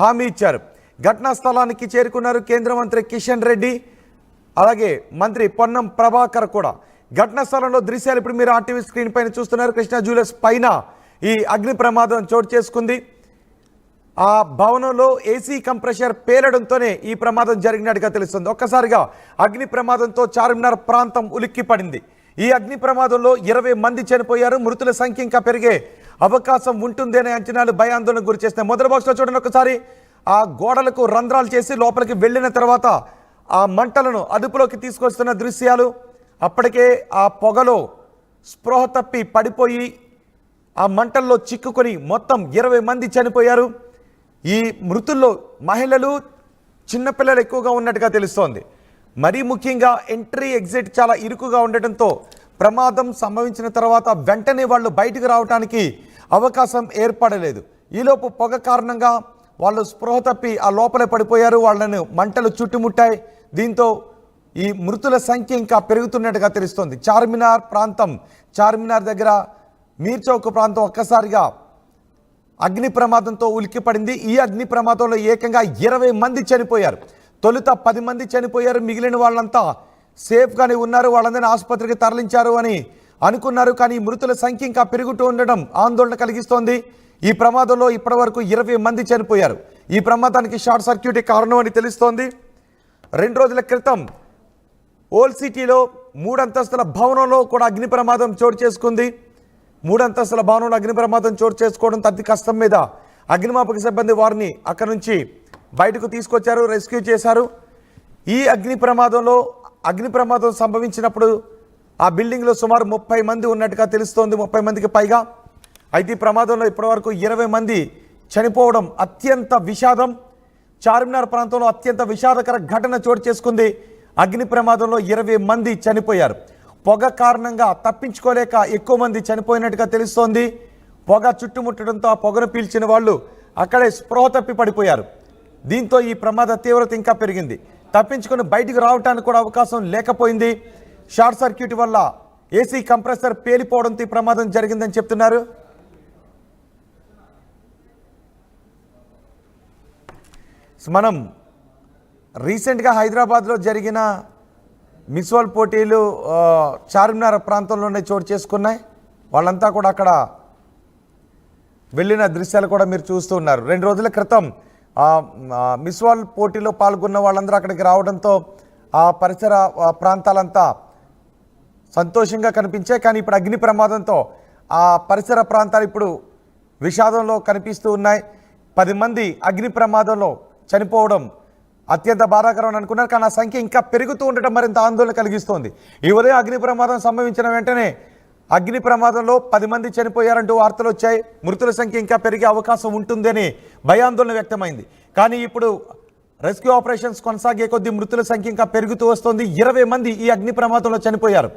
హామీ ఇచ్చారు. ఘటనా స్థలానికి చేరుకున్నారు కేంద్ర మంత్రి కిషన్ రెడ్డి, అలాగే మంత్రి పొన్నం ప్రభాకర్ కూడా. ఘటనా స్థలంలో దృశ్యాలు ఇప్పుడు మీరు ఆర్టీవీ స్క్రీన్ పైన చూస్తున్నారు. కృష్ణా జ్యువెలర్స్ పైన ఈ అగ్ని ప్రమాదం చోటు చేసుకుంది. ఆ భవనంలో ఏసీ కంప్రెషర్ పేలడంతోనే ఈ ప్రమాదం జరిగినట్టుగా తెలుస్తుంది. ఒక్కసారిగా అగ్ని ప్రమాదంతో చార్మినార్ ప్రాంతం ఉలిక్కి పడింది. ఈ అగ్ని ప్రమాదంలో 20 మంది చనిపోయారు. మృతుల సంఖ్య ఇంకా పెరిగే అవకాశం ఉంటుంది అనే అంచనాలు భయాందోళనకు గురి చేస్తున్నాయి. మొదటి బాక్స్లో చూడండి ఒకసారి. ఆ గోడలకు రంధ్రాలు చేసి లోపలికి వెళ్ళిన తర్వాత ఆ మంటలను అదుపులోకి తీసుకొస్తున్న దృశ్యాలు. అప్పటికే ఆ పొగలో స్పృహ తప్పి పడిపోయి ఆ మంటల్లో చిక్కుకొని మొత్తం 20 మంది చనిపోయారు. ఈ మృతుల్లో మహిళలు, చిన్నపిల్లలు ఎక్కువగా ఉన్నట్టుగా తెలుస్తోంది. మరీ ముఖ్యంగా ఎంట్రీ ఎగ్జిట్ చాలా ఇరుకుగా ఉండటంతో ప్రమాదం సంభవించిన తర్వాత వెంటనే వాళ్ళు బయటకు రావడానికి అవకాశం ఏర్పడలేదు. ఈలోపు పొగ కారణంగా వాళ్ళు స్పృహ తప్పి ఆ లోపలే పడిపోయారు. వాళ్ళను మంటలు చుట్టుముట్టాయి. దీంతో ఈ మృతుల సంఖ్య ఇంకా పెరుగుతున్నట్టుగా తెలుస్తోంది. చార్మినార్ ప్రాంతం, చార్మినార్ దగ్గర మీర్ చౌక్ ప్రాంతం ఒక్కసారిగా అగ్ని ప్రమాదంతో ఉలిక్కిపడింది. ఈ అగ్ని ప్రమాదంలో ఏకంగా 20 మంది చనిపోయారు. తొలుత 10 మంది చనిపోయారు. మిగిలిన వాళ్ళంతా సేఫ్గానే ఉన్నారు, వాళ్ళందరినీ ఆసుపత్రికి తరలించారు అని అనుకున్నారు. కానీ మృతుల సంఖ్య ఇంకా పెరుగుతూ ఉండడం ఆందోళన కలిగిస్తోంది. ఈ ప్రమాదంలో ఇప్పటివరకు 20 మంది చనిపోయారు. ఈ ప్రమాదానికి షార్ట్ సర్క్యూట్ కారణం అని తెలుస్తోంది. 2 రోజుల క్రితం ఓల్డ్ సిటీలో 3 అంతస్తుల భవనంలో కూడా అగ్ని ప్రమాదం చోటు చేసుకుంది. 3 అంతస్తుల భవనంలో అగ్ని ప్రమాదం చోటు చేసుకోవడం అతి కష్టం మీద అగ్నిమాపక సిబ్బంది వారిని అక్కడి నుంచి బయటకు తీసుకొచ్చారు, రెస్క్యూ చేశారు. ఈ అగ్ని ప్రమాదం సంభవించినప్పుడు ఆ బిల్డింగ్లో సుమారు 30 మంది ఉన్నట్టుగా తెలుస్తోంది, 30 మందికి పైగా. అయితే ఈ ప్రమాదంలో ఇప్పటివరకు 20 మంది చనిపోవడం అత్యంత విషాదం. చార్మినార్ ప్రాంతంలో అత్యంత విషాదకర ఘటన చోటు చేసుకుంది. అగ్ని ప్రమాదంలో 20 మంది చనిపోయారు. పొగ కారణంగా తప్పించుకోలేక ఎక్కువ మంది చనిపోయినట్టుగా తెలుస్తోంది. పొగ చుట్టుముట్టడంతో ఆ పొగను పీల్చిన వాళ్ళు అక్కడే స్పృహ తప్పి పడిపోయారు. దీంతో ఈ ప్రమాద తీవ్రత ఇంకా పెరిగింది. తప్పించుకొని బయటకు రావడానికి కూడా అవకాశం లేకపోయింది. షార్ట్ సర్క్యూట్ వల్ల ఏసీ కంప్రెసర్ పేలిపోవడంతో ఈ ప్రమాదం జరిగిందని చెప్తున్నారు. మనం రీసెంట్గా హైదరాబాద్లో జరిగిన మిస్ వరల్డ్ పోటీలు చార్మినార్ ప్రాంతంలోనే చోటు చేసుకున్నాయి. వాళ్ళంతా కూడా అక్కడ వెళ్ళిన దృశ్యాలు కూడా మీరు చూస్తూ ఉన్నారు. 2 రోజుల క్రితం మిస్ వరల్డ్ పోటీలో పాల్గొన్న వాళ్ళందరూ అక్కడికి రావడంతో ఆ పరిసర ప్రాంతాలంతా సంతోషంగా కనిపించాయి. కానీ ఇప్పుడు అగ్ని ప్రమాదంతో ఆ పరిసర ప్రాంతాలు ఇప్పుడు విషాదంలో కనిపిస్తూ ఉన్నాయి. 10 మంది అగ్ని ప్రమాదంలో చనిపోవడం అత్యంత బాధాకరం అనుకున్నారు. కానీ ఆ సంఖ్య ఇంకా పెరుగుతూ ఉండటం మరింత ఆందోళన కలిగిస్తోంది. ఈ ఉదయం అగ్ని ప్రమాదం సంభవించిన వెంటనే అగ్ని ప్రమాదంలో 10 మంది చనిపోయారంటూ వార్తలు వచ్చాయి. మృతుల సంఖ్య ఇంకా పెరిగే అవకాశం ఉంటుందని భయాందోళన వ్యక్తమైంది. కానీ ఇప్పుడు రెస్క్యూ ఆపరేషన్స్ కొనసాగే కొద్దీ మృతుల సంఖ్య ఇంకా పెరుగుతూ వస్తోంది. 20 మంది ఈ అగ్ని ప్రమాదంలో చనిపోయారు.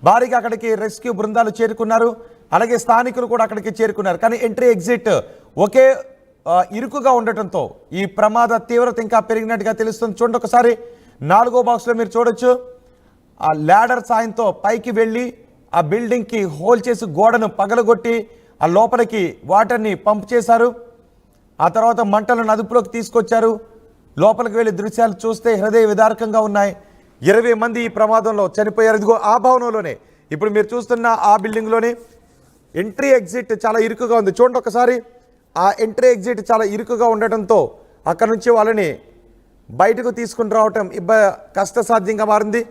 భారీగా అక్కడికి రెస్క్యూ బృందాలు చేరుకున్నారు, అలాగే స్థానికులు కూడా అక్కడికి చేరుకున్నారు. కానీ ఎంట్రీ ఎగ్జిట్ ఒకే ఇరుకుగా ఉండటంతో ఈ ప్రమాద తీవ్రత ఇంకా పెరిగినట్టుగా తెలుస్తుంది. చూడండి ఒకసారి 4వ బాక్స్లో మీరు చూడొచ్చు. ఆ ల్యాడర్ సాయంతో పైకి వెళ్ళి ఆ బిల్డింగ్కి హోల్ చేసి గోడను పగలగొట్టి ఆ లోపలికి వాటర్ని పంప్ చేశారు. ఆ తర్వాత మంటలను అదుపులోకి తీసుకొచ్చారు. లోపలికి వెళ్ళి దృశ్యాలు చూస్తే హృదయ విదారకంగా ఉన్నాయి. 20 మంది ఈ ప్రమాదంలో చనిపోయారు. ఇదిగో ఆ భవనంలోనే, ఇప్పుడు మీరు చూస్తున్న ఆ బిల్డింగ్లోనే ఎంట్రీ ఎగ్జిట్ చాలా ఇరుకుగా ఉంది. చూడండి ఒకసారి. ఆ ఎంట్రీ ఎగ్జిట్ చాలా ఇరుకుగా ఉండటంతో అక్కడ నుంచి వాళ్ళని బయటకు తీసుకుని రావటం కష్టసాధ్యంగా మారింది.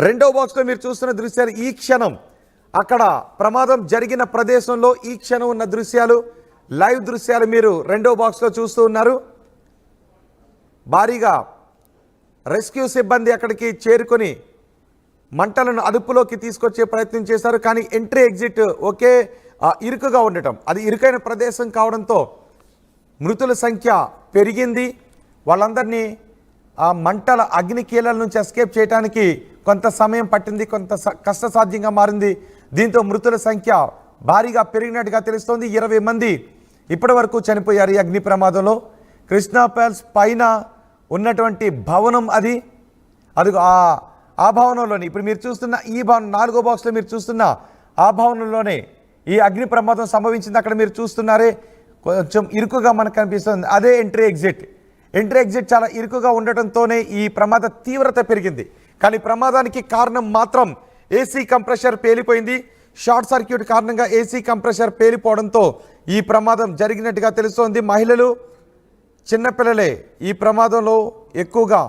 2వ బాక్స్లో మీరు చూస్తున్న దృశ్యాలు ఈ క్షణం అక్కడ ప్రమాదం జరిగిన ప్రదేశంలో ఈ క్షణం ఉన్న దృశ్యాలు, లైవ్ దృశ్యాలు మీరు 2వ బాక్స్లో చూస్తూ ఉన్నారు. భారీగా రెస్క్యూ సిబ్బంది అక్కడికి చేరుకొని మంటలను అదుపులోకి తీసుకొచ్చే ప్రయత్నం చేశారు. కానీ ఎంట్రీ ఎగ్జిట్ ఒకే ఇరుకుగా ఉండటం, అది ఇరుకైన ప్రదేశం కావడంతో మృతుల సంఖ్య పెరిగింది. వాళ్ళందరినీ ఆ మంటల అగ్ని కీలల నుంచి ఎస్కేప్ చేయడానికి కొంత సమయం పట్టింది, కొంత కష్టసాధ్యంగా మారింది. దీంతో మృతుల సంఖ్య భారీగా పెరిగినట్టుగా తెలుస్తోంది. 20 మంది ఇప్పటి వరకు చనిపోయారు ఈ అగ్ని ప్రమాదంలో. కృష్ణా ప్యాలెస్ పైన ఉన్నటువంటి భవనం అది ఆ భవనంలోని ఇప్పుడు మీరు చూస్తున్న ఈ భవనం 4వ బాక్స్లో మీరు చూస్తున్న ఆ భవనంలోనే ఈ అగ్ని ప్రమాదం సంభవించింది. అక్కడ మీరు చూస్తున్నారే కొంచెం ఇరుకుగా మనకు కనిపిస్తుంది, అదే ఎంట్రీ ఎగ్జిట్. ఎంట్రీ ఎగ్జిట్ చాలా ఇరుకుగా ఉండటంతోనే ఈ ప్రమాద తీవ్రత పెరిగింది. కానీ ప్రమాదానికి కారణం మాత్రం ఏసీ కంప్రెషర్ పేలిపోయింది. షార్ట్ సర్క్యూట్ కారణంగా ఏసీ కంప్రెషర్ పేలిపోవడంతో ఈ ప్రమాదం జరిగినట్టుగా తెలుస్తోంది. మహిళలు, చిన్నపిల్లలే ఈ ప్రమాదంలో ఎక్కువగా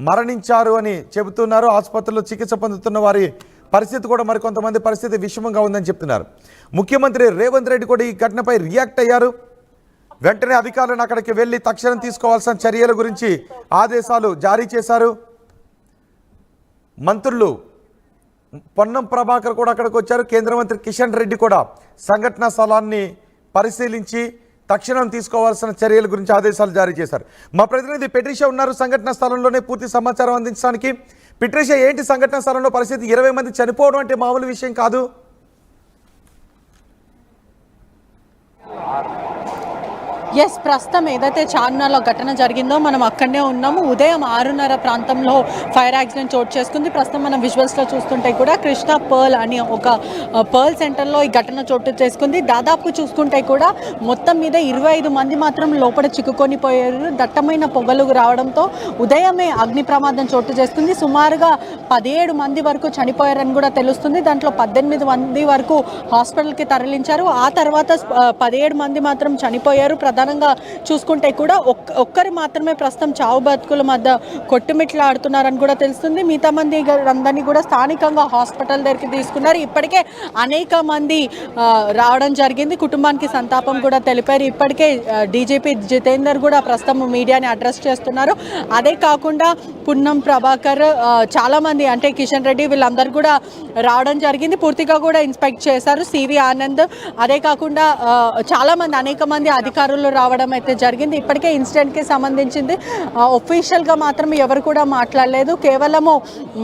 మరణించారు అని చెబుతున్నారు. ఆసుపత్రిలో చికిత్స పొందుతున్న వారి పరిస్థితి కూడా మరికొంతమంది పరిస్థితి విషమంగా ఉందని చెప్తున్నారు. ముఖ్యమంత్రి రేవంత్ రెడ్డి కూడా ఈ ఘటనపై రియాక్ట్ అయ్యారు. వెంటనే అధికారులను అక్కడికి వెళ్లి తక్షణం తీసుకోవాల్సిన చర్యల గురించి ఆదేశాలు జారీ చేశారు. మంత్రులు పొన్నం ప్రభాకర్ కూడా అక్కడికి వచ్చారు. కేంద్ర మంత్రి కిషన్ రెడ్డి కూడా సంఘటనా స్థలాన్ని పరిశీలించి తక్షణం తీసుకోవాల్సిన చర్యల గురించి ఆదేశాలు జారీ చేశారు. మా ప్రతినిధి పెట్రిషా ఉన్నారు సంఘటనా స్థలంలోనే పూర్తి సమాచారం అందించడానికి. పెట్రిషా, ఏంటి సంఘటనా స్థలంలో పరిస్థితి? 20 మంది చనిపోవడం అంటే మామూలు విషయం కాదు. ఎస్, ప్రస్తుతం ఏదైతే చార్మినార్లో ఘటన జరిగిందో మనం అక్కడనే ఉన్నాము. ఉదయం 6:30 ప్రాంతంలో ఫైర్ యాక్సిడెంట్ చోటు చేసుకుంది. ప్రస్తుతం మనం విజువల్స్లో చూస్తుంటే కూడా కృష్ణ పర్ల్ అని ఒక పర్ల్ సెంటర్లో ఈ ఘటన చోటు చేసుకుంది. దాదాపు చూసుకుంటే కూడా మొత్తం మీద 25 మంది మాత్రం లోపల చిక్కుకొని పోయారు. దట్టమైన పొగలు రావడంతో ఉదయమే అగ్ని ప్రమాదం చోటు చేసుకుంది. సుమారుగా 17 మంది వరకు చనిపోయారని కూడా తెలుస్తుంది. దాంట్లో 18 మంది వరకు హాస్పిటల్కి తరలించారు. ఆ తర్వాత 17 మంది మాత్రం చనిపోయారు. ప్రధానంగా చూసుకుంటే కూడా ఒక్కరు మాత్రమే ప్రస్తుతం చావు బతుకుల మధ్య కొట్టుమిట్లాడుతున్నారని కూడా తెలుస్తుంది. మిగతా మంది అందరినీ కూడా స్థానికంగా హాస్పిటల్ దగ్గరికి తీసుకున్నారు. ఇప్పటికే అనేక మంది రావడం జరిగింది. కుటుంబానికి సంతాపం కూడా తెలిపారు. ఇప్పటికే డీజీపీ జితేందర్ కూడా ప్రస్తుతం మీడియాని అడ్రస్ చేస్తున్నారు. అదే కాకుండా పొన్నం ప్రభాకర్, చాలామంది అంటే కిషన్ రెడ్డి వీళ్ళందరూ కూడా రావడం జరిగింది. పూర్తిగా కూడా ఇన్స్పెక్ట్ చేశారు. సివి ఆనంద్, అదే కాకుండా చాలామంది అనేక మంది అధికారులు రావడం అయితే జరిగింది. ఇప్పటికే ఇన్సిడెంట్కి సంబంధించింది ఒఫీషియల్గా మాత్రం ఎవరు కూడా మాట్లాడలేదు. కేవలము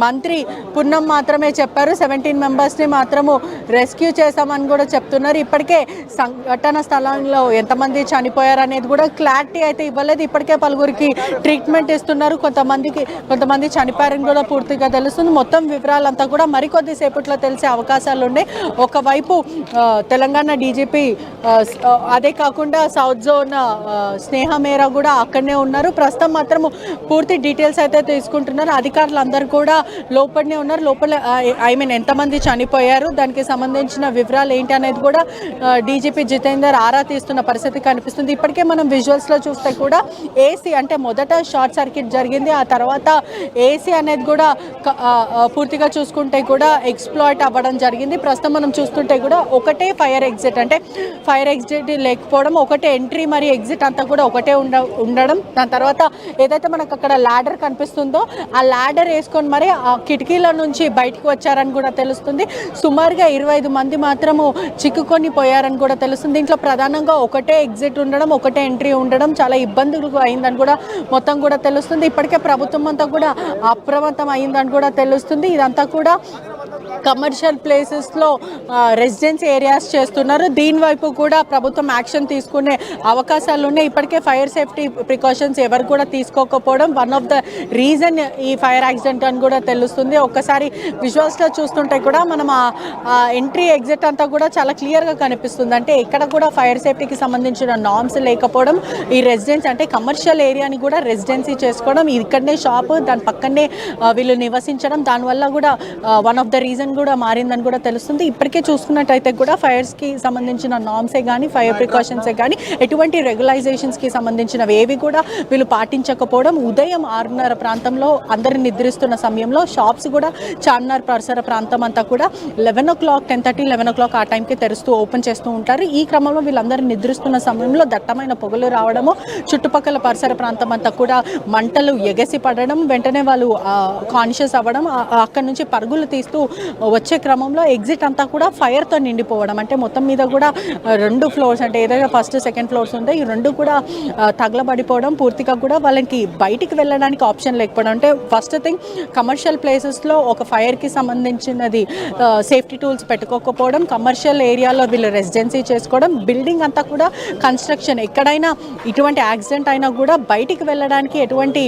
మంత్రి పొన్నం మాత్రమే చెప్పారు. 17 మెంబర్స్ని మాత్రము రెస్క్యూ చేశామని కూడా చెప్తున్నారు. ఇప్పటికే సంఘటన స్థలంలో ఎంతమంది చనిపోయారు అనేది కూడా క్లారిటీ అయితే ఇవ్వలేదు. ఇప్పటికే పలువురికి ట్రీట్మెంట్ ఇస్తున్నారు. కొంతమంది చనిపోయారని కూడా పూర్తిగా తెలుస్తుంది. మొత్తం వివరాలంతా కూడా మరికొద్ది సేపట్లో తెలిసే అవకాశాలు ఉన్నాయి. ఒకవైపు తెలంగాణ డీజీపీ, అదే కాకుండా సౌత్ జోన్ స్నేహ మేరా కూడా అక్కడనే ఉన్నారు. ప్రస్తుతం మాత్రం పూర్తి డీటెయిల్స్ అయితే తీసుకుంటున్నారు. అధికారులు అందరూ కూడా లోపలనే ఉన్నారు. లోపల ఎంతమంది చనిపోయారు, దానికి సంబంధించిన వివరాలు ఏంటి అనేది కూడా డీజీపీ జితేందర్ ఆరా తీస్తున్న పరిస్థితి కనిపిస్తుంది. ఇప్పటికే మనం విజువల్స్లో చూస్తే కూడా ఏసీ అంటే మొదట షార్ట్ సర్క్యూట్ జరిగింది. ఆ తర్వాత ఏసీ అనేది కూడా పూర్తిగా చూసుకుంటే కూడా ఎక్స్ప్లాయిట్ అవ్వడం జరిగింది. ప్రస్తుతం మనం చూస్తుంటే కూడా ఒకటే ఫైర్ ఎగ్జిట్, అంటే ఫైర్ ఎగ్జిట్ లేకపోవడం, ఒకటే ఎంట్రీ మరియు ఎగ్జిట్ అంతా కూడా ఒకటే ఉండడం. దాని తర్వాత ఏదైతే మనకు అక్కడ ల్యాడర్ కనిపిస్తుందో ఆ ల్యాడర్ వేసుకొని మరి ఆ కిటికీల నుంచి బయటకు వచ్చారని కూడా తెలుస్తుంది. సుమారుగా 25 మంది మాత్రము చిక్కుకొని పోయారని కూడా తెలుస్తుంది. దీంట్లో ప్రధానంగా ఒకటే ఎగ్జిట్ ఉండడం, ఒకటే ఎంట్రీ ఉండడం చాలా ఇబ్బందులు అయిందని కూడా మొత్తం కూడా తెలుస్తుంది. ఇప్పటికే ప్రభుత్వం అంతా కూడా అప్రమత్తం అయిందని కూడా తెలుస్తుంది. ఇదంతా కూడా కమర్షియల్ ప్లేసెస్లో రెసిడెన్సీ ఏరియాస్ చేస్తున్నారు. దీని వైపు కూడా ప్రభుత్వం యాక్షన్ తీసుకునే అవకాశాలు ఉన్నాయి. ఇప్పటికే ఫైర్ సేఫ్టీ ప్రికాషన్స్ ఎవరు కూడా తీసుకోకపోవడం వన్ ఆఫ్ ద రీజన్ ఈ ఫైర్ యాక్సిడెంట్ అని కూడా తెలుస్తుంది. ఒక్కసారి విజువల్స్లో చూస్తుంటే కూడా మనం ఎంట్రీ ఎగ్జిట్ అంతా కూడా చాలా క్లియర్గా కనిపిస్తుంది. అంటే ఇక్కడ కూడా ఫైర్ సేఫ్టీకి సంబంధించిన నార్మ్స్ లేకపోవడం, ఈ రెసిడెన్సీ అంటే కమర్షియల్ ఏరియాని కూడా రెసిడెన్సీ చేసుకోవడం, ఇక్కడనే షాప్, దాని పక్కనే వీళ్ళు నివసించడం, దానివల్ల కూడా వన్ ఆఫ్ ద రీజన్ కూడా మారిందని కూడా తెలుస్తుంది. ఇప్పటికే చూసుకున్నట్టయితే కూడా ఫైర్స్కి సంబంధించిన నార్మ్సే కానీ, ఫైర్ ప్రికాషన్సే కానీ, ఎటువంటి రెగ్యులైజేషన్స్కి సంబంధించినవి ఏవి కూడా వీళ్ళు పాటించకపోవడం, ఉదయం 6:30 ప్రాంతంలో అందరు నిద్రిస్తున్న సమయంలో షాప్స్ కూడా చార్మినార్ పరిసర ప్రాంతం అంతా కూడా 11 o'clock, 10:30, 11 o'clock ఆ టైంకి తెరుస్తూ ఓపెన్ చేస్తూ ఉంటారు. ఈ క్రమంలో వీళ్ళందరూ నిద్రిస్తున్న సమయంలో దట్టమైన పొగలు రావడము, చుట్టుపక్కల పరిసర ప్రాంతం అంతా కూడా మంటలు ఎగసి పడడం, వెంటనే వాళ్ళు కాన్షియస్ అవ్వడం, అక్కడి నుంచి పరుగులు తీస్తూ వచ్చే క్రమంలో ఎగ్జిట్ అంతా కూడా ఫైర్తో నిండిపోవడం. అంటే మొత్తం మీద కూడా 2 ఫ్లోర్స్, అంటే ఏదైనా ఫస్ట్ సెకండ్ ఫ్లోర్స్ ఉంటాయి, ఈ 2 కూడా తగలబడిపోవడం, పూర్తిగా కూడా వాళ్ళకి బయటికి వెళ్ళడానికి ఆప్షన్ లేకపోవడం. అంటే ఫస్ట్ థింగ్ కమర్షియల్ ప్లేసెస్లో ఒక ఫైర్కి సంబంధించినది సేఫ్టీ టూల్స్ పెట్టుకోకపోవడం, కమర్షియల్ ఏరియాలో వీళ్ళు రెసిడెన్సీ చేసుకోవడం, బిల్డింగ్ అంతా కూడా కన్స్ట్రక్షన్, ఎక్కడైనా ఇటువంటి యాక్సిడెంట్ అయినా కూడా బయటికి వెళ్ళడానికి ఎటువంటి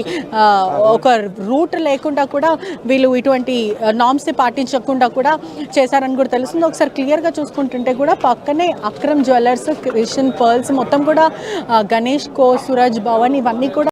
ఒక రూట్ లేకుండా కూడా వీళ్ళు ఇటువంటి నార్మ్స్ని పాటించకుండా కూడా చేశారని కూడా తెలుస్తుంది. ఒకసారి క్లియర్గా చూసుకుంటుంటే కూడా పక్కనే అక్రమ్ జ్యువెలర్స్, క్రిషన్ పర్ల్స్, మొత్తం కూడా గణేష్ కో, సూరజ్ భవన్, ఇవన్నీ కూడా